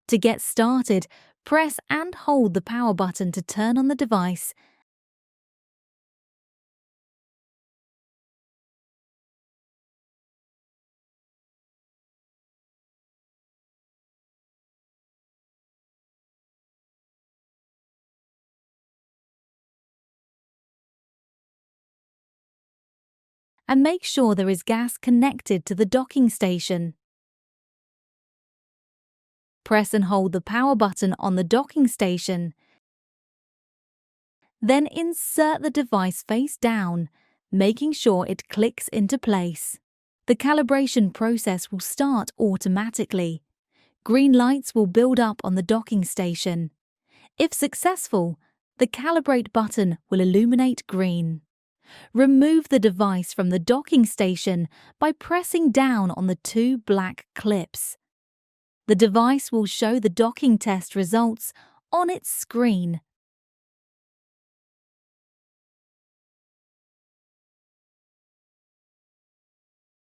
To get started, press and hold the power button to turn on the device. And make sure there is gas connected to the docking station. Press and hold the power button on the docking station. Then insert the device face down, making sure it clicks into place. The calibration process will start automatically. Green lights will build up on the docking station. If successful, the Calibrate button will illuminate green. Remove the device from the docking station by pressing down on the two black clips. The device will show the docking test results on its screen.